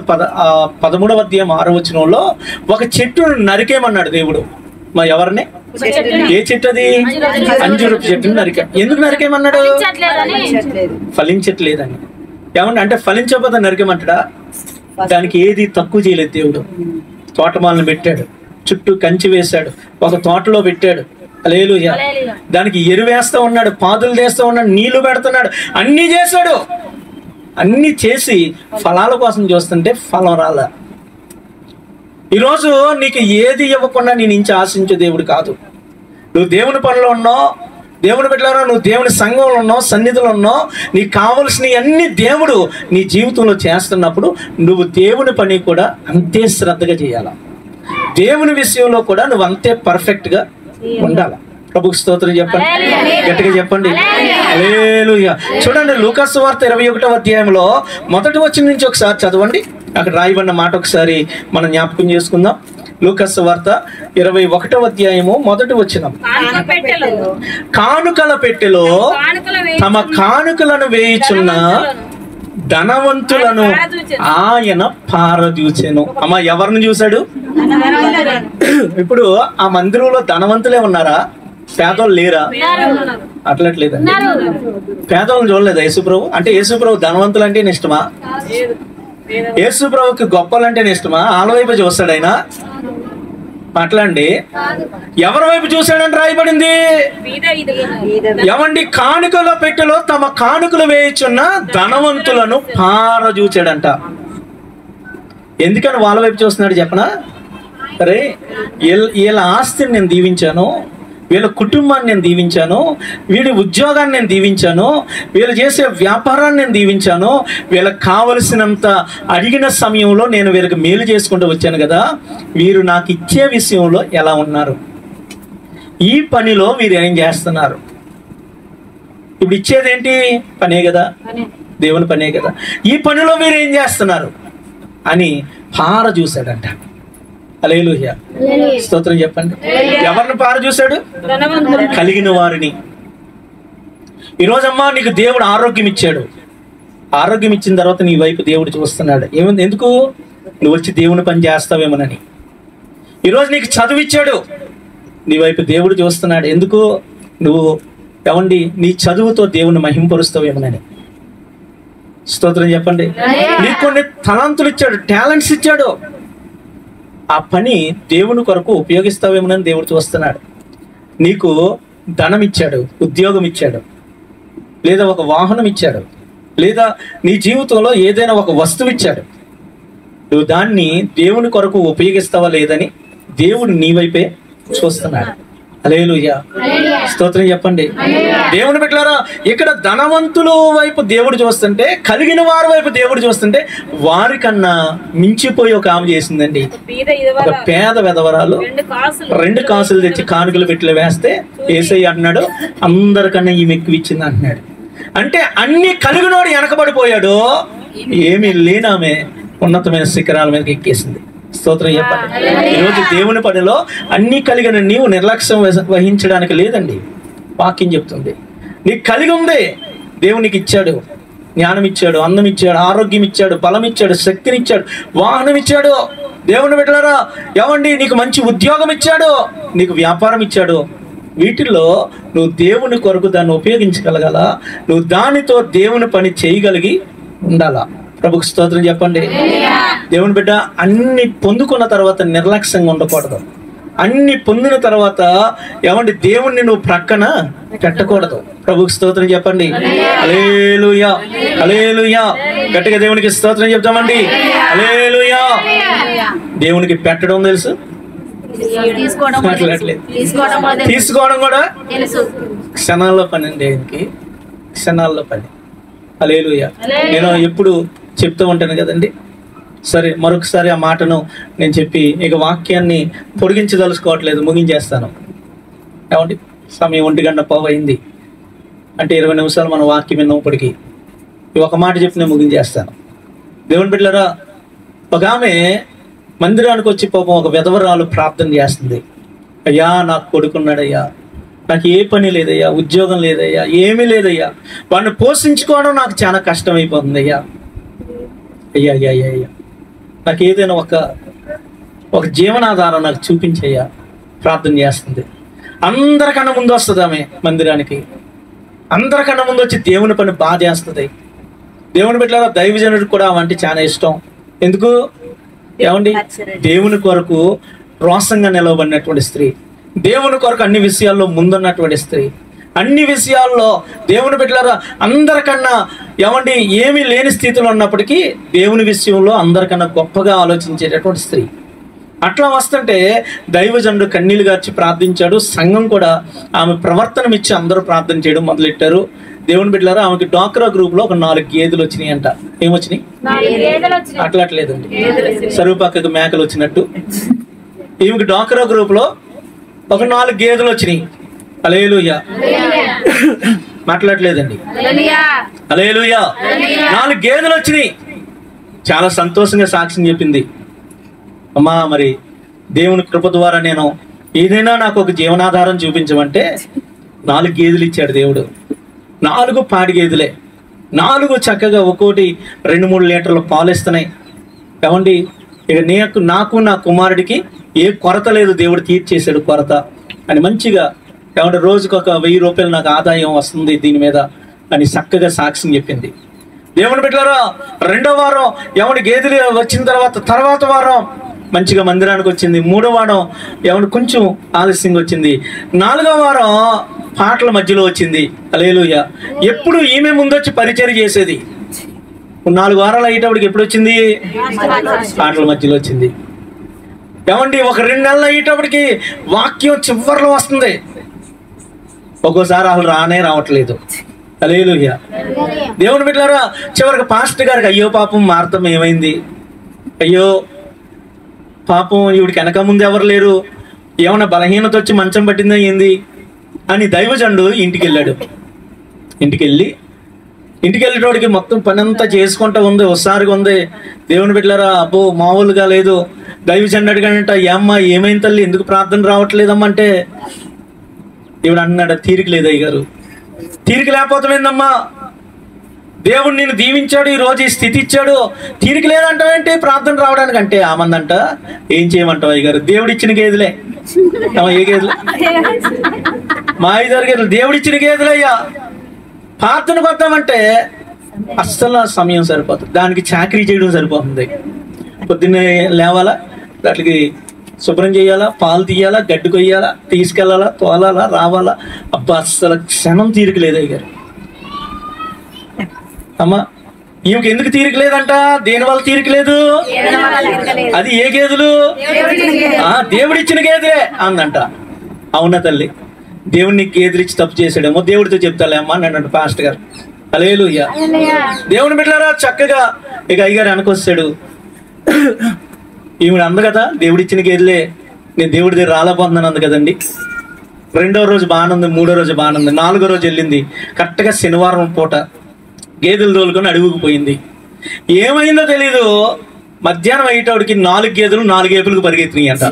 13వ అధ్యాయం 6వ వచనంలో ఒక చెట్టును నరికేమన్నాడు దేవుడు. మా ఎవరిని? ఏ చెట్టు అది? అంజూరపు చెట్టును నరికా. ఎందుకు నరికేమన్నాడు? ఫలించట్లేదని. ఏమండి, అంటే ఫలించకపోతే నరికేమంటాడా? దానికి ఏది తక్కువ చేయలేదు దేవుడు. తోటమాలను పెట్టాడు, చుట్టూ కంచి వేశాడు, ఒక తోటలో పెట్టాడు. హల్లెలూయా. దానికి ఎరువేస్తూ ఉన్నాడు, పాదులు చేస్తూ ఉన్నాడు, నీళ్లు పెడుతున్నాడు, అన్నీ చేశాడు. అన్నీ చేసి ఫలాల కోసం చూస్తుంటే ఫలం రాలే. ఈరోజు నీకు ఏది ఇవ్వకుండా నీ నుంచి ఆశించే దేవుడు కాదు. నువ్వు దేవుని పనిలో ఉన్నావు, దేవుని బిడ్డలారా, నువ్వు దేవుని సంఘంలో ఉన్నావు, సన్నిధిలో ఉన్నావు, నీకు కావలసినవి అన్ని దేవుడు నీ జీవితంలో చేస్తున్నప్పుడు నువ్వు దేవుని పని కూడా అంతే శ్రద్ధగా చేయాలి. దేవుని విషయంలో కూడా నువ్వు అంతే పర్ఫెక్ట్గా ఉండాలి. ప్రభుకి స్తోత్రం చెప్పండి, గట్టిగా చెప్పండి. హల్లెలూయా. చూడండి, లూకా సువార్త 21వ అధ్యాయంలో మొదటి వచనం నుంచి ఒకసారి చదవండి. అక్కడ రాయబడిన మాట ఒకసారి మనం జ్ఞాపకం చేసుకుందాం. లూకా సువార్త 21వ అధ్యాయము మొదటి వచనం. కానుకల పెట్టెలో తమ కానుకలను వేయుచున్న ధనవంతులను ఆయన పారదూచెను. అమ్మ, ఎవరిని చూశాడు? ఇప్పుడు ఆ మందిరంలో ధనవంతులే ఉన్నారా? పేదోళ్ళు లేరా? అట్లట్లేదండి. పేదోళ్ళని చూడలేదా యేసుప్రభు? అంటే యేసుప్రభు ధనవంతులు అంటే ఇష్టమా? యేసుప్రభుకి గొప్పలంటే ఇష్టమా? వాళ్ళ వైపు చూస్తాడు ఆయన. అట్లండి. ఎవరి వైపు చూశాడని రాయబడింది? ఏమండి, కానుకల పెట్టెలో తమ కానుకలు వేయుచున్న ధనవంతులను పారజూచాడంట. ఎందుకని వాళ్ళ వైపు చూస్తున్నాడు చెప్పనా? సరే, వీళ్ళ ఆస్తిని నేను దీవించాను, వీళ్ళ కుటుంబాన్ని నేను దీవించాను, వీడి ఉద్యోగాన్ని నేను దీవించాను, వీళ్ళు చేసే వ్యాపారాన్ని నేను దీవించాను, వీళ్ళకి కావలసినంత అడిగిన సమయంలో నేను వీళ్ళకి మేలు చేసుకుంటూ వచ్చాను కదా, వీరు నాకు ఇచ్చే విషయంలో ఎలా ఉన్నారు, ఈ పనిలో వీరు ఏం చేస్తున్నారు? ఇప్పుడు ఇచ్చేదేంటి? పనే కదా, దేవుని పనే కదా. ఈ పనిలో వీరు ఏం చేస్తున్నారు అని పార చూశాడంట. హల్లెలూయా. స్తోత్రం చెప్పండి. ఎవరిని పార చూశాడు? కలిగిన వారిని. ఈరోజమ్మా నీకు దేవుడు ఆరోగ్యం ఇచ్చాడు. ఆరోగ్యం ఇచ్చిన తర్వాత నీ వైపు దేవుడు చూస్తున్నాడు. ఏముంది? ఎందుకు? నువ్వు వచ్చి దేవుని పని చేస్తావేమోనని. ఈరోజు నీకు చదువు ఇచ్చాడు, నీ వైపు దేవుడు చూస్తున్నాడు. ఎందుకు? నువ్వు ఏమండి నీ చదువుతో దేవుని మహింపరుస్తావేమోనని. స్తోత్రం చెప్పండి. నీకు కొన్ని తలాంతులు ఇచ్చాడు, టాలెంట్స్ ఇచ్చాడు, ఆ పని దేవుని కొరకు ఉపయోగిస్తావేమోనని దేవుడు చూస్తున్నాడు. నీకు ధనం ఇచ్చాడు, ఉద్యోగం ఇచ్చాడు, లేదా ఒక వాహనం ఇచ్చాడు, లేదా నీ జీవితంలో ఏదైనా ఒక వస్తువు ఇచ్చాడు. నువ్వు దాన్ని దేవుని కొరకు ఉపయోగిస్తావా లేదని దేవుడు నీ వైపే చూస్తున్నాడు. హల్లెలూయా. స్తోత్రం చెప్పండి. దేవుని బిడ్డలారా, ఇక్కడ ధనవంతుల వైపు దేవుడు చూస్తుంటే, కలిగిన వారి వైపు దేవుడు చూస్తుంటే, వారికన్నా మించిపోయి ఒక ఆమె చేసిందండి. ఒక పేద వెధవరాలు 2 కాసులు తెచ్చి కానుకలు పెట్టిలో వేస్తే యేసయ్య అంటున్నాడు, అందరికన్నా ఈమె ఎక్కువ ఇచ్చింది అంటున్నాడు. అంటే అన్ని కలిగినోడు వెనకబడిపోయాడు, ఏమీ లేనామె ఉన్నతమైన శిఖరాల మీదకి ఎక్కేసింది. స్తోత్రం చెప్పండి. ఈరోజు దేవుని పనిలో అన్ని కలిగిన నీవు నిర్లక్ష్యం వహించడానికి లేదండి. వాక్యం చెప్తుంది. నీకు కలిగి ఉంది, దేవునికి ఇచ్చాడు, జ్ఞానం ఇచ్చాడు, అందం ఇచ్చాడు, ఆరోగ్యం ఇచ్చాడు, బలం ఇచ్చాడు, శక్తిని ఇచ్చాడు, వాహనం ఇచ్చాడు. దేవుని బిడ్డలారా, ఏమండి నీకు మంచి ఉద్యోగం ఇచ్చాడు, నీకు వ్యాపారం ఇచ్చాడు. వీటిల్లో నువ్వు దేవుని కొరకు దాన్ని ఉపయోగించగలగాల, నువ్వు దానితో దేవుని పని చేయగలిగి ఉండాలా. ప్రభుకి స్తోత్రం చెప్పండి. దేవుని బిడ్డ, అన్ని పొందుకున్న తర్వాత నిర్లక్ష్యంగా ఉండకూడదు. అన్ని పొందిన తర్వాత ఏమండి దేవుణ్ణి నువ్వు ప్రక్కన పెట్టకూడదు. ప్రభుకి స్తోత్రం చెప్పండి. హల్లెలూయా, హల్లెలూయా. గట్టిగా దేవునికి స్తోత్రం చెప్తామండి. హల్లెలూయా. దేవునికి పెట్టడం తెలుసు, తీసుకోవడం కూడా క్షణాల్లో పని అండి. ఆయనకి క్షణాల్లో పని. హల్లెలూయా. నేను ఎప్పుడు చెప్తూ ఉంటాను కదండి. సరే, మరొకసారి ఆ మాటను నేను చెప్పి ఇక వాక్యాన్ని పొడిగించదలుచుకోవట్లేదు, ముగించేస్తాను. ఏమండి, సమయం 1:15 అయింది అంటే 20 నిమిషాలు మన వాక్యం విన్నప్పటికీ ఒక మాట చెప్పి నేను ముగించేస్తాను. దేవుని బిడ్డలారా, ఒక ఆమె మందిరానికి వచ్చి పాపం ఒక విధవరాలు ప్రార్థన చేస్తుంది. అయ్యా, నాకు కొడుకున్నాడయ్యా, నాకు ఏ పని లేదయ్యా, ఉద్యోగం లేదయ్యా, ఏమీ లేదయ్యా, వాడిని పోషించుకోవడం నాకు చాలా కష్టమైపోతుంది అయ్యా. అయ్యా అయ్యా అయ్యా అయ్యా నాకు ఏదైనా ఒక జీవనాధారం నాకు చూపించయ్యా ప్రార్థన చేస్తుంది. అందరికన్నా ముందు వస్తుంది ఆమె మందిరానికి. అందరికన్నా ముందు వచ్చి దేవుని పని బాగా చేస్తుంది. దేవుని బిడ్డలారా, దైవజనుడికి కూడా ఆమె అంటే చాలా ఇష్టం. ఎందుకు? ఏమండి, దేవుని కొరకు రోషంగా నిలవబడినటువంటి స్త్రీ, దేవుని కొరకు అన్ని విషయాల్లో ముందున్నటువంటి స్త్రీ, అన్ని విషయాల్లో దేవుని బిడ్డలారా అందరికన్నా ఏమండి ఏమీ లేని స్థితిలో ఉన్నప్పటికీ దేవుని విషయంలో అందరికన్నా గొప్పగా ఆలోచించేటటువంటి స్త్రీ. అట్లా వస్తుంటే దైవజనుడు కన్నీళ్లు గార్చి ప్రార్థించాడు. సంఘం కూడా ఆమె ప్రవర్తన ఇచ్చి అందరూ ప్రార్థన చేయడం మొదలెట్టారు. దేవుని బిడ్డలారా, ఆమెకి డ్వాక్రా గ్రూప్ లో ఒక 4 గేదెలు వచ్చినాయి అంట. ఏమొచ్చినాయి? అట్లట్లేదండి, సరువు పక్కకు మేకలు వచ్చినట్టు ఈమెకి డ్వాక్రా గ్రూప్ లో ఒక 4 గేదెలు వచ్చినాయి. హల్లెలూయా. మాట్లాడలేదండి. హల్లెలూయా. 4 గేదెలు వచ్చినాయి. చాలా సంతోషంగా సాక్ష్యం చెప్పింది. అమ్మా, మరి దేవుని కృప ద్వారా నేను ఏదైనా నాకు ఒక జీవనాధారం చూపించమంటే 4 గేదెలు ఇచ్చాడు దేవుడు. 4 పాడి గేదెలే, 4 చక్కగా ఒక్కోటి 2-3 లీటర్ల పాలు ఇస్తున్నాయి. ఏమండి, ఇక నాకు నా కుమారుడికి ఏ కొరత లేదు, దేవుడు తీర్చేశాడు కొరత అని మంచిగా. ఏమంటే రోజుకు ఒక 1000 రూపాయలు నాకు ఆదాయం వస్తుంది దీని మీద అని చక్కగా సాక్ష్యం చెప్పింది. దేవుని బిడ్డలారా, 2వ వారం ఏమంటే గేదెలు వచ్చిన తర్వాత వారం మంచిగా మందిరానికి వచ్చింది. 3వ వారం ఏమంటే కొంచెం ఆలస్యంగా వచ్చింది. 4వ వారం పాటల మధ్యలో వచ్చింది. హల్లెలూయా. ఎప్పుడు ఈమె ముందొచ్చి పరిచయం చేసేది. 4 వారాలు అయ్యేటప్పటికి ఎప్పుడు వచ్చింది? పాటల మధ్యలో వచ్చింది. ఏమండి, ఒక 2 నెలలు అయ్యేటప్పటికి వాక్యం చివరిలో వస్తుంది. ఒక్కోసారి వాళ్ళు రావట్లేదు. హల్లెలూయా. దేవుని బిడ్డలారా, చివరికి పాస్టర్ గారికి అయ్యో పాపం మార్తం ఏమైంది, అయ్యో పాపం ఈవిడికి వెనక ముందు ఎవరు లేరు, ఏమన్నా బలహీనత వచ్చి మంచం పట్టిందా ఏంది అని దైవజనుడు ఇంటికి వెళ్ళాడు. ఇంటికి వెళ్ళేటోడికి మొత్తం పని అంతా చేసుకుంటా ఉంది, ఒకసారిగా ఉంది. దేవుని బిడ్డలారా, అబ్బో మామూలుగా లేదు. దైవజనుడు అడిగాడంట, ఏమ్మా ఏమైంది తల్లి, ఎందుకు ప్రార్థన రావట్లేదమ్మా అంటే ఈవిడ అన్నాడు, తీరిక లేదు అయ్యగారు. తీరిక లేకపోతామేందమ్మా, దేవుడు నిన్ను దీవించాడు, ఈ రోజు ఈ స్థితి ఇచ్చాడు, తీరిక లేదంటావేంటి ప్రార్థన రావడానికి అంటే ఆమందంట, ఏం చేయమంటావు అయ్యగారు, దేవుడు ఇచ్చిన గేదెలే. ఏ గేదెలు? మా 5-6 గేదెలు దేవుడు ఇచ్చిన గేదెలే అయ్యా. ప్రార్థనకు వద్దామంటే అస్సలు సమయం సరిపోతుంది, దానికి చాకరీ చేయడం సరిపోతుంది. పొద్దున్నే లేవాలా, వాటికి శుభ్రం చేయాలా, పాలు తీయాలా, గడ్డి కొయ్యాలా, తీసుకెళ్లాలా, తోలాలా, రావాలా. అబ్బా, అస్సలు క్షణం తీరిక లేదు అయ్యారు. అమ్మా, ఈమెకి ఎందుకు తీరిక లేదంట? దేనివల్ల తీరిక లేదు? అది ఏ గేదెలు? దేవుడిచ్చిన గేదె అందంట. అవునా తల్లి, దేవుడిని గేదెలిచ్చి తప్పు చేసాడేమో, దేవుడితో చెప్తాలే అమ్మా అని అన్నాడు పాస్టర్ గారు. హల్లెలూయా. దేవుని బిడ్డలారా, చక్కగా ఇక అయ్యగారు వెనకొస్తాడు. ఈవిడ అంద కదా, దేవుడిచ్చిన గేదెలే, నేను దేవుడి దగ్గర రాలేకపోతున్నాను అంది కదండి. 2వ రోజు బాగానుంది, 3వ రోజు బాగానుంది, 4వ రోజు వెళ్ళింది. కరెక్ట్గా శనివారం పూట గేదెలు తోలుకొని అడుగుకు పోయింది. ఏమైందో తెలీదు, మధ్యాహ్నం అయ్యేటోడికి 4 గేదెలు 4 ఏపులకు పరిగెత్తినాయి అంట.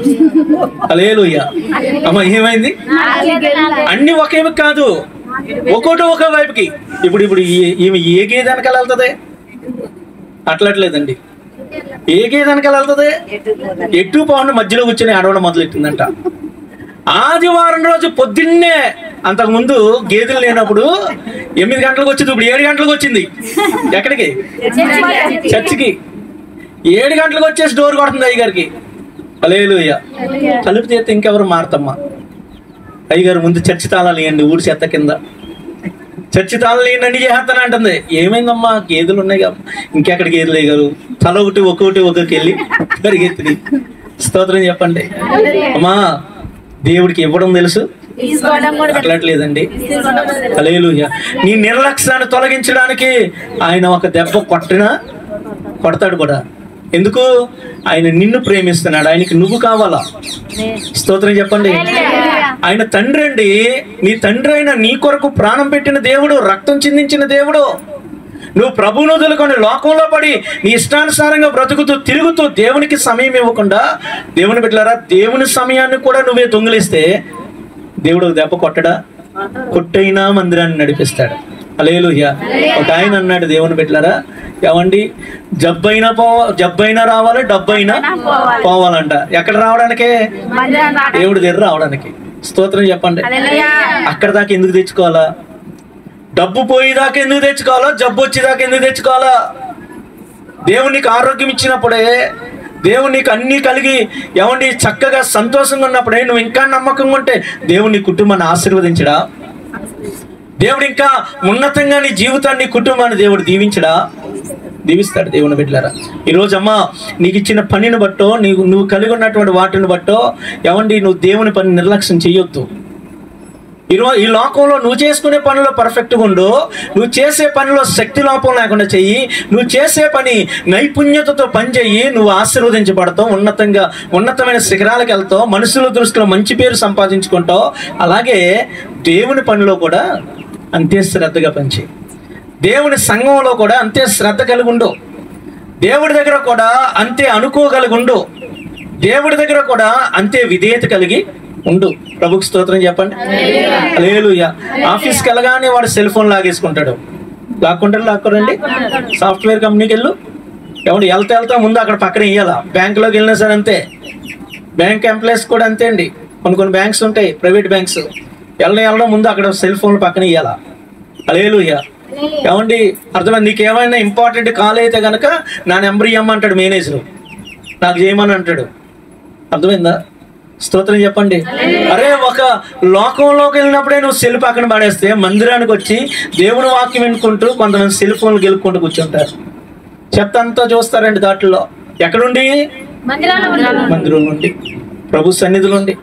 హల్లెలూయా. అమ్మ, ఏమైంది? అన్ని ఒకేమి కాదు, ఒక్కోటి ఒక్కో వైపుకి. ఇప్పుడు ఈమె ఏ గేదె వెనకాల వెళ్తుంది? అట్లట్లేదండి. ఏ గేదె వెనకాల వెళ్తుంది? ఎటు పౌండ్ మధ్యలో కూర్చొని ఆడవడం మొదలెట్టిందంట. ఆదివారం రోజు పొద్దున్నే, అంతకుముందు గేదెలు లేనప్పుడు 8 గంటలకు వచ్చింది, ఇప్పుడు 7 గంటలకు వచ్చింది. ఎక్కడికి? చర్చికి. 7 గంటలకు వచ్చేసి డోర్ కొడుతుంది అయ్యగారికి. హల్లెలూయా. తలుపు తీస్తే ఇంకెవరు మారతమ్మా? అయ్యగారు ముందు చర్చి తాళాలు ఇవ్వండి, ఊడి చెత్త కింద చర్చి తాళాలు ఇవ్వండి చేస్తాను అంటుంది. ఏమైందమ్మా? గేదెలు ఉన్నాయి కదా. ఇంకెక్కడ గేదెలు అయ్యగారు? తల ఒక్కొక్కరికి వెళ్ళి పరిగెత్తి స్తోత్రం చెప్పండి. అమ్మా, దేవుడికి ఇవ్వడం తెలుసు, అట్లట్లేదండి. హల్లెలూయా. నీ నిర్లక్ష్యాన్ని తొలగించడానికి ఆయన ఒక దెబ్బ కొడతాడు కూడా. ఎందుకు? ఆయన నిన్ను ప్రేమిస్తున్నాడు, ఆయనకి నువ్వు కావాలా? స్తోత్రం చెప్పండి. ఆయన తండ్రి అండి. నీ తండ్రి అయిన నీ కొరకు ప్రాణం పెట్టిన దేవుడు, రక్తం చిందించిన దేవుడు. నువ్వు ప్రభువును వదులుకొని లోకంలో పడి నీ ఇష్టానుసారంగా బ్రతుకుతూ తిరుగుతూ దేవునికి సమయం ఇవ్వకుండా, దేవుని బిడ్డలారా, దేవుని సమయాన్ని కూడా నువ్వే దొంగిలిస్తే దేవుడు దెబ్బ కొట్టైనా మందిరాన్ని నడిపిస్తాడు. హల్లెలూయా. ఒక ఆయన అన్నాడు, దేవుని బిడ్డలారా, ఏమండి, జబ్బైనా రావాలి, డబ్బైనా పోవాలంట. ఎక్కడ రావడానికే? దేవుడి దగ్గర రావడానికి. స్తోత్రం చెప్పండి. అక్కడ దాకా ఎందుకు తెచ్చుకోవాలా? డబ్బు పోయేదాకా ఎందుకు తెచ్చుకోవాలా? జబ్బు వచ్చేదాకా ఎందుకు తెచ్చుకోవాలా? దేవుడు నీకు ఆరోగ్యం ఇచ్చినప్పుడే, దేవుడు నీకు అన్నీ కలిగి ఏమండి చక్కగా సంతోషంగా ఉన్నప్పుడే నువ్వు ఇంకా నమ్మకంగా ఉంటే దేవుడు నీ కుటుంబాన్ని ఆశీర్వదించడా? దేవుడు ఇంకా ఉన్నతంగా నీ జీవితాన్ని, కుటుంబాన్ని దేవుడు దీవిస్తాడు. దేవుని బిడ్డలారా, ఈరోజు అమ్మా నీకు ఇచ్చిన పనిని బట్టో, నువ్వు కలిగి ఉన్నటువంటి వాటిని బట్టో ఏమండి నువ్వు దేవుని పని నిర్లక్ష్యం చేయొద్దు. ఈ లోకంలో నువ్వు చేసుకునే పనిలో పర్ఫెక్ట్గా ఉండు. నువ్వు చేసే పనిలో శక్తి లోపం లేకుండా చెయ్యి. నువ్వు చేసే పని నైపుణ్యతతో పని చెయ్యి. నువ్వు ఆశీర్వదించబడతావు, ఉన్నతమైన శిఖరాలకు వెళ్తావు, మనుషుల దృష్టిలో మంచి పేరు సంపాదించుకుంటావు. అలాగే దేవుని పనిలో కూడా అంతే శ్రద్ధగా పనిచేయి. దేవుని సంఘంలో కూడా అంతే శ్రద్ధ కలిగి ఉండు. దేవుడి దగ్గర కూడా అంతే అనుకోగలిగి ఉండు. దేవుడి దగ్గర కూడా అంతే విధేయత కలిగి ఉండు. ప్రభుకి స్తోత్రం చెప్పండి. హల్లెలూయా. ఆఫీస్కి వెళ్ళగానే వాడు సెల్ ఫోన్ లాగేసుకుంటాడు. లాక్కోరండి. సాఫ్ట్వేర్ కంపెనీకి వెళ్తా ముందు అక్కడ పక్కన ఇయ్యాల. బ్యాంకులోకి వెళ్ళినా సరే అంతే. బ్యాంక్ ఎంప్లాయీస్ కూడా అంతే అండి. కొన్ని బ్యాంక్స్ ఉంటాయి, ప్రైవేట్ బ్యాంక్స్. వెళ్ళడం ముందు అక్కడ సెల్ ఫోన్లు పక్కన ఇయ్యాల. హల్లెలూయా. ఏమండి, అర్థమైంది? నీకు ఏమైనా ఇంపార్టెంట్ కాల్ అయితే కనుక నా నెంబర్ ఇవ్వమంటాడు మేనేజరు, నాకు చేయమని అంటాడు. అర్థమైందా? స్తోత్రం చెప్పండి. అరే, ఒక లోకంలోకి వెళ్ళినప్పుడే నువ్వు సెల్ పక్కన పడేస్తే మందిరానికి వచ్చి దేవుని వాక్యం వినుకుంటూ కొంతమంది సెల్ ఫోన్లు గెలుపుకుంటూ కూర్చుంటారు. చెత్త అంతా చూస్తారండి దాంట్లో. ఎక్కడుండి? మందిరం నుండి, ప్రభు సన్నిధిలో ఉండి.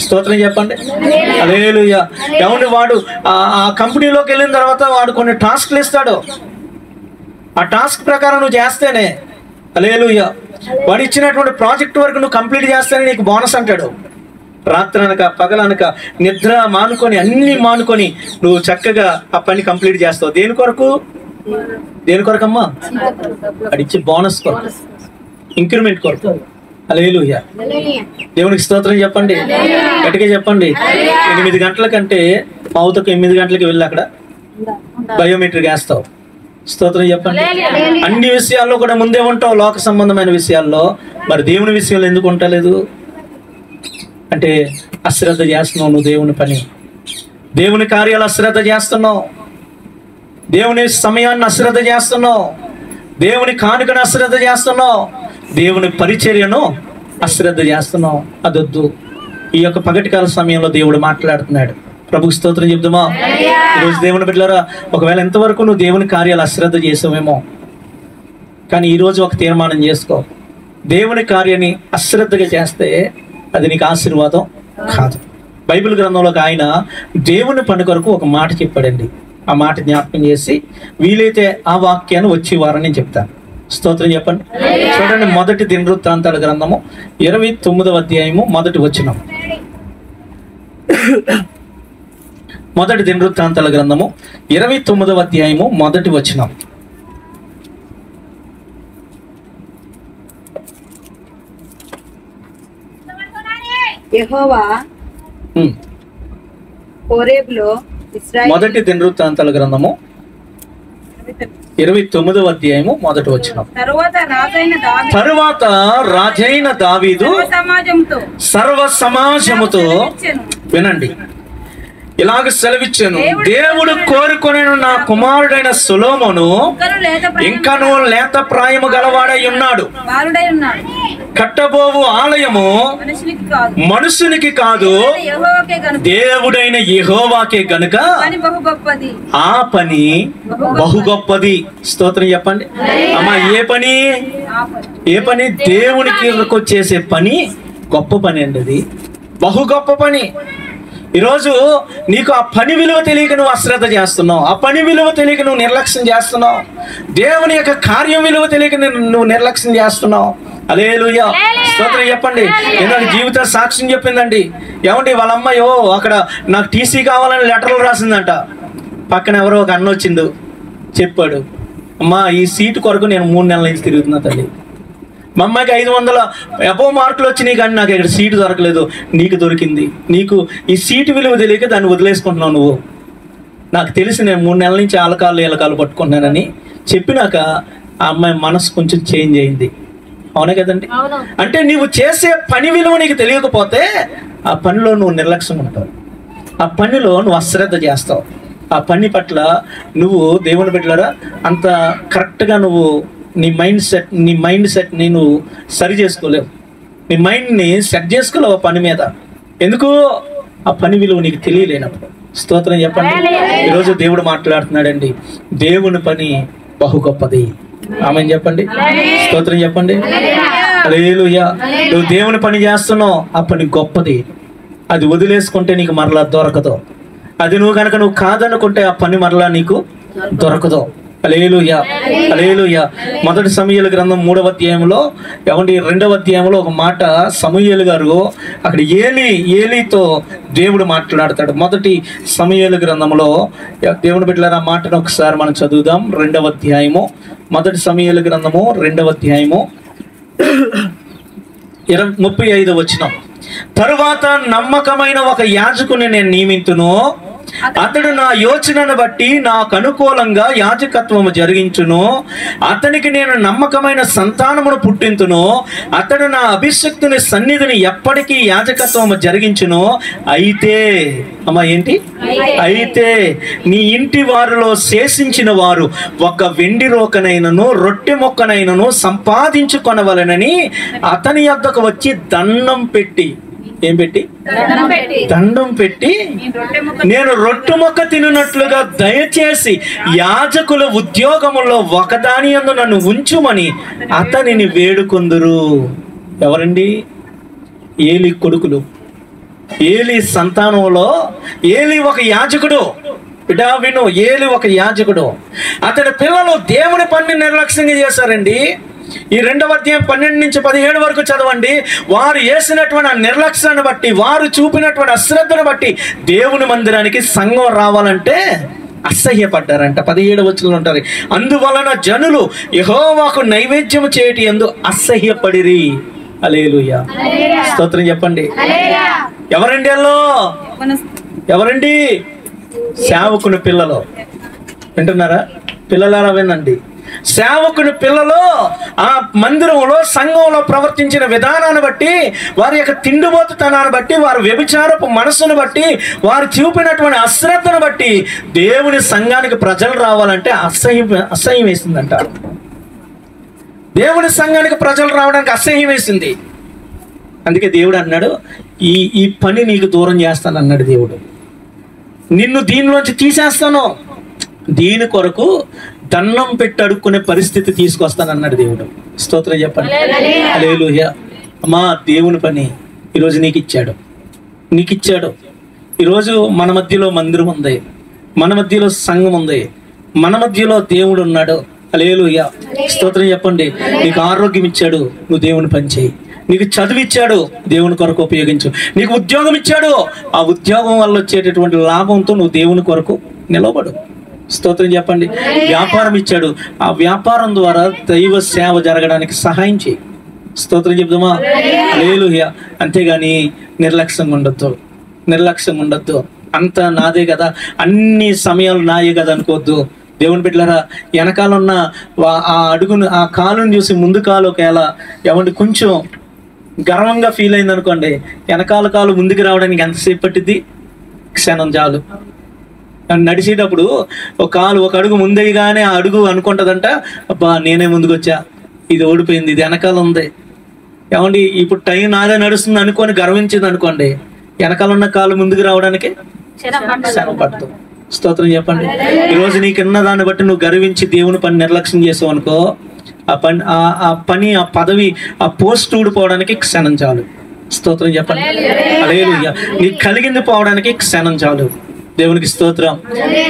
స్తోత్రం చెప్పండి. హల్లెలూయా. ఏమండి, వాడు ఆ కంపెనీలోకి వెళ్ళిన తర్వాత వాడు కొన్ని టాస్క్లు ఇస్తాడు. ఆ టాస్క్ ప్రకారం నువ్వు చేస్తేనే, హల్లెలూయా, వాడు ఇచ్చినటువంటి ప్రాజెక్ట్ వర్క్ నువ్వు కంప్లీట్ చేస్తేనే నీకు బోనస్ అంటాడు. రాత్రి అనక పగలనక నిద్ర మానుకొని అన్ని మానుకొని నువ్వు చక్కగా ఆ పని కంప్లీట్ చేస్తావు. దేని కొరకమ్మా? అడిచ్చే బోనస్ కొరకు, ఇంక్రిమెంట్ కొరకు. హల్లెలూయా. దేవునికి స్తోత్రం చెప్పండి. గట్టిగా చెప్పండి. 8 గంటల కంటే పావుతకు 8 గంటలకి వెళ్ళి అక్కడ బయోమెట్రిక్ వేస్తావు. స్తోత్రం చెప్పండి. అన్ని విషయాల్లో కూడా ముందే ఉంటావు, లోక సంబంధమైన విషయాల్లో. మరి దేవుని విషయంలో ఎందుకు ఉండలేదు అంటే అశ్రద్ధ చేస్తున్నావు. నువ్వు దేవుని పని, దేవుని కార్యాలు అశ్రద్ధ చేస్తున్నావు. దేవుని సమయాన్ని అశ్రద్ధ చేస్తున్నావు. దేవుని కానుకను అశ్రద్ధ చేస్తున్నావు. దేవుని పరిచర్యను అశ్రద్ధ చేస్తున్నావు. అదొద్దు. ఈ యొక్క పగటికాల సమయంలో దేవుడు మాట్లాడుతున్నాడు. ప్రభుకి స్తోత్రం చెప్దామా? ఈరోజు దేవుని బిడ్డలారా, ఒకవేళ ఎంతవరకు నువ్వు దేవుని కార్యాలు అశ్రద్ధ చేసావేమో, కానీ ఈరోజు ఒక తీర్మానం చేసుకో. దేవుని కార్యాన్ని అశ్రద్ధగా చేస్తే అది నీకు ఆశీర్వాదం కాదు. బైబిల్ గ్రంథంలో ఆయన దేవుని పని కొరకు ఒక మాట చెప్పాడండి. ఆ మాట జ్ఞాపకం చేసి వీలైతే ఆ వాక్యాన్ని వచ్చే వారం నేను చెప్తాను. స్తోత్రం చెప్పండి. చూడండి, మొదటి దినవృత్తాంతాల గ్రంథము 29వ అధ్యాయము మొదటి వచనం. మొదటి దినవృత్తాంతాల గ్రంథము 29వ అధ్యాయము మొదటి వచనం. యెహోవా హోరేబులో మొదటి దినవృత్తాంతాల గ్రంథము 29వ అధ్యాయము మొదటి వచనం. తరువాత రాజైన దావీదు సర్వ సమాజముతో, వినండి, ఇలాగ సెలవిచ్చాను, దేవుడు కోరుకొనే నా కుమారుడైన సొలొమోను ఇంకను లేత ప్రాయము గలవాడై ఉన్నాడు. కట్టబోవు ఆలయము మనుషునికి కాదు, దేవుడైన యెహోవాకే గనుక ఆ పని బహు గొప్పది. స్తోత్రం చెప్పండి అమ్మా. ఏ పని దేవునికి చేసే పని గొప్ప పని అండి. అది బహు గొప్ప పని. ఈరోజు నీకు ఆ పని విలువ తెలియక నువ్వు అశ్రద్ధ చేస్తున్నావు, ఆ పని విలువ తెలియక నువ్వు నిర్లక్ష్యం చేస్తున్నావు, దేవుని యొక్క కార్యం విలువ తెలియక నువ్వు నిర్లక్ష్యం చేస్తున్నావు. హల్లెలూయా, స్తోత్రం చెప్పండి. ఎందుకంటే జీవిత సాక్ష్యం చెప్పిందండి. ఏమండి వాళ్ళ అమ్మాయో అక్కడ నాకు టీసీ కావాలని లెటర్లు రాసిందంట. పక్కన ఎవరో ఒక అన్న వచ్చిండు, చెప్పాడు, అమ్మా ఈ సీటు కొరకు నేను 3 నెలల నుంచి తిరుగుతున్నా తల్లి. మా అమ్మాయికి 500 అబోవ్ మార్కులు వచ్చినాయి కానీ నాకు ఇక్కడ సీటు దొరకలేదు. నీకు దొరికింది. నీకు ఈ సీటు విలువ తెలియక దాన్ని వదిలేసుకుంటున్నావు నువ్వు. నాకు తెలిసి నేను 3 నెలల నుంచి ఏలకాలు పట్టుకుంటున్నానని చెప్పినాక ఆ అమ్మాయి మనసు కొంచెం చేంజ్ అయింది. అవునా కదండి? అంటే నువ్వు చేసే పని విలువ నీకు తెలియకపోతే ఆ పనిలో నువ్వు నిర్లక్ష్యం ఉంటావు, ఆ పనిలో నువ్వు అశ్రద్ధ చేస్తావు, ఆ పని పట్ల నువ్వు దేవుని బిడ్డలారా అంత కరెక్ట్గా నువ్వు నీ మైండ్ సెట్ని నువ్వు సరి చేసుకోలేవు. నీ మైండ్ని సెట్ చేసుకోలేవు ఆ పని మీద. ఎందుకు? ఆ పని విలువ నీకు తెలియలేనప్పుడు. స్తోత్రం చెప్పండి. ఈరోజు దేవుడు మాట్లాడుతున్నాడండి, దేవుని పని బహు గొప్పది. ఆమేన్ చెప్పండి, స్తోత్రం చెప్పండి. హల్లెలూయా. నువ్వు దేవుని పని చేస్తున్నావు, ఆ పని గొప్పది. అది వదిలేసుకుంటే నీకు మరలా దొరకదు. అది నువ్వు కాదనుకుంటే ఆ పని మరలా నీకు దొరకదు. హల్లెలూయా, హల్లెలూయా. మొదటి సమూయేలు గ్రంథం 3వ అధ్యాయంలో 2వ అధ్యాయంలో ఒక మాట సమూయేలు గారు అక్కడ ఏలీతో దేవుడు మాట్లాడతాడు. మొదటి సమూయేలు గ్రంథంలో దేవుని బిడ్డలారా మాటను ఒకసారి మనం చదువుదాం. 2వ అధ్యాయము, మొదటి సమూయేలు గ్రంథము 2వ అధ్యాయము 35వ వచనం. తరువాత నమ్మకమైన ఒక యాజకుని నేను నియమింతును, అతడు నా యోచనను బట్టి నాకు అనుకూలంగా యాజకత్వము జరిగించును, అతనికి నేను నమ్మకమైన సంతానమును పుట్టింతును, అతడు నా అభిషక్తుని సన్నిధిని ఎప్పటికీ యాజకత్వము జరిగించును. అయితే అమ్మా ఏంటి? అయితే నీ ఇంటి వారిలో శేషించిన వారు ఒక వెండి రోకనైనను రొట్టె మొక్కనైనను సంపాదించుకొనవలెనని అతని యొద్దకు వచ్చి దండం పెట్టి, ఏం పెట్టి? దండం పెట్టి, నేను రొట్టె మొక్క తినున్నట్లుగా దయచేసి యాజకుల ఉద్యోగములో ఒకదాని యందు నన్ను ఉంచుమని అతనిని వేడుకొందురు. ఎవరండి? ఏలీ కొడుకులు. ఏలీ సంతానంలో ఏలీ ఒక యాజకుడు. బిడ్డా విను, ఏలీ ఒక యాజకుడు. అతని పిల్లలు దేవుని పనిని నిర్లక్ష్యంగా చేశారండి. ఈ 2వ అధ్యాయం 12 నుంచి 17 వరకు చదవండి. వారు చేసినటువంటి నిర్లక్ష్యాన్ని బట్టి, వారు చూపినటువంటి అశ్రద్ధను బట్టి దేవుని మందిరానికి సంఘం రావాలంటే అసహ్యపడ్డారంట. 17వ వచనంలో ఉంటారు, అందువలన జనులు యెహోవాకు నైవేద్యం చేయటి యందు అసహ్యపడిరి. హల్లెలూయా, స్తోత్రం చెప్పండి. ఎవరండి వాళ్ళు? ఎవరండి? సేవకుని పిల్లలు. వింటున్నారా పిల్లలారా? వినండి. సేవకుని పిల్లలు ఆ మందిరంలో సంఘంలో ప్రవర్తించిన విధానాన్ని బట్టి, వారి యొక్క తిండిబోతుతనాన్ని బట్టి, వారి వ్యభిచారపు మనస్సును బట్టి, వారు చూపినటువంటి అశ్రద్ధను బట్టి దేవుని సంఘానికి ప్రజలు రావాలంటే అసహ్యం వేసిందంట. దేవుని సంఘానికి ప్రజలు రావడానికి అసహ్యం వేసింది. అందుకే దేవుడు అన్నాడు, ఈ పని నీకు దూరం చేస్తాను అన్నాడు దేవుడు. నిన్ను దీనిలోంచి తీసేస్తాను, దీని కొరకు దండం పెట్టి అడుక్కునే పరిస్థితి తీసుకొస్తాను అన్నాడు దేవుడు. స్తోత్రం చెప్పండి. హల్లెలూయా. అమ్మా దేవుని పని ఈరోజు నీకు ఇచ్చాడు. ఈరోజు మన మధ్యలో మందిరం ఉంది, మన మధ్యలో సంఘం ఉంది, మన మధ్యలో దేవుడు ఉన్నాడు. హల్లెలూయా, స్తోత్రం చెప్పండి. నీకు ఆరోగ్యం ఇచ్చాడు, నువ్వు దేవుని పని చేయి. నీకు చదువు ఇచ్చాడు, దేవుని కొరకు ఉపయోగించు. నీకు ఉద్యోగం ఇచ్చాడు, ఆ ఉద్యోగం వల్ల వచ్చేటటువంటి లాభంతో నువ్వు దేవుని కొరకు నిలబడు. స్తోత్రం చెప్పండి. వ్యాపారం ఇచ్చాడు, ఆ వ్యాపారం ద్వారా దైవ సేవ జరగడానికి సహాయం చేయి. స్తోత్రం చెప్దామా? హల్లెలూయా. అంతేగాని నిర్లక్ష్యంగా ఉండొద్దు. అంత నాదే కదా, అన్ని సమయాలు నాయే కదా అనుకోవద్దు. దేవుని బిడ్డలారా, వెనకాలన్న ఆ అడుగును, ఆ కాలుని చూసి ముందు కాలు ఒకవేళ ఏమంటే కొంచెం గర్వంగా ఫీల్ అయింది అనుకోండి, వెనకాల కాలు ముందుకు రావడానికి ఎంతసేపు పట్టిద్ది? క్షణం చాలు. నడిచేటప్పుడు ఒక అడుగు ముందేగానే ఆ అడుగు అనుకుంటుందంట, అబ్బా నేనే ముందుకు వచ్చా, ఇది ఓడిపోయింది, ఇది వెనకాల ఉంది. ఏమండి, ఇప్పుడు టైం నాదే నడుస్తుంది అనుకొని గర్వించింది అనుకోండి, వెనకాల ఉన్న కాలు ముందుకు రావడానికి శ్రమ పడుతుంది. స్తోత్రం చెప్పండి. ఈరోజు నీకున్న దాన్ని బట్టి నువ్వు గర్వించి దేవుని పని నిర్లక్ష్యం చేసావు అనుకో, ఆ పని ఆ పదవి ఆ పోస్ట్ ఊడిపోవడానికి క్షణం చాలు. స్తోత్రం చెప్పండి. హల్లెలూయా. నీకు కలిగింది పోవడానికి క్షణం చాలు. దేవునికి స్తోత్రం.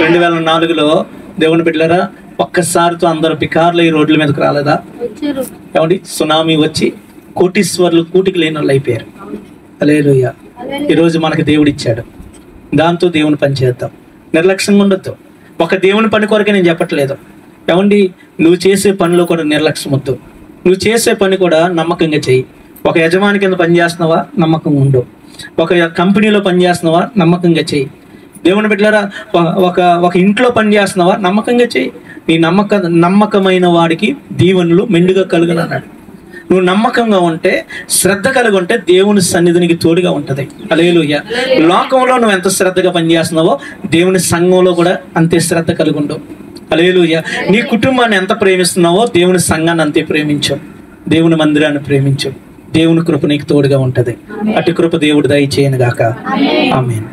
2004లో దేవుని బిడ్డలారా, ఒక్కసారితో అందరూ బికార్లు ఈ రోడ్ల మీదకి రాలేదా? ఏమండి, సునామీ వచ్చి కోటీశ్వర్లు కూటికి లేని వాళ్ళు అయిపోయారు. హల్లెలూయా. ఈరోజు మనకు దేవుడు ఇచ్చాడు, దాంతో దేవుని పని చేద్దాం. నిర్లక్ష్యంగా ఉండొద్దు. ఒక దేవుని పని కొరకే నేను చెప్పట్లేదు. ఏమండి, నువ్వు చేసే పనిలో కూడా నిర్లక్ష్యం వద్దు. నువ్వు చేసే పని కూడా నమ్మకంగా చెయ్యి. ఒక యజమాని కింద పని చేస్తున్నావా, నమ్మకంగా ఉండు. ఒక కంపెనీలో పని చేస్తున్నావా, నమ్మకంగా చెయ్యి. దేవుని బిడ్డలారా, ఒక ఇంట్లో పని చేస్తున్నావా, నమ్మకంగా చెయ్యి. నీ నమ్మకమైన వాడికి దీవెనలు మెండుగా కలుగునన్నాడు. నువ్వు నమ్మకంగా ఉంటే, శ్రద్ధ కలిగి ఉంటే దేవుని సన్నిధినికి తోడుగా ఉంటుంది. హల్లెలూయా. లోకంలో నువ్వు ఎంత శ్రద్ధగా పనిచేస్తున్నావో దేవుని సంఘంలో కూడా అంతే శ్రద్ధ కలిగి ఉండు. హల్లెలూయా. నీ కుటుంబాన్ని ఎంత ప్రేమిస్తున్నావో దేవుని సంఘాన్ని అంతే ప్రేమించు. దేవుని మందిరాన్ని ప్రేమించు. దేవుని కృప నీకు తోడుగా ఉంటుంది. అటు కృప దేవుడు దయచేయను గాక. ఆమేన్.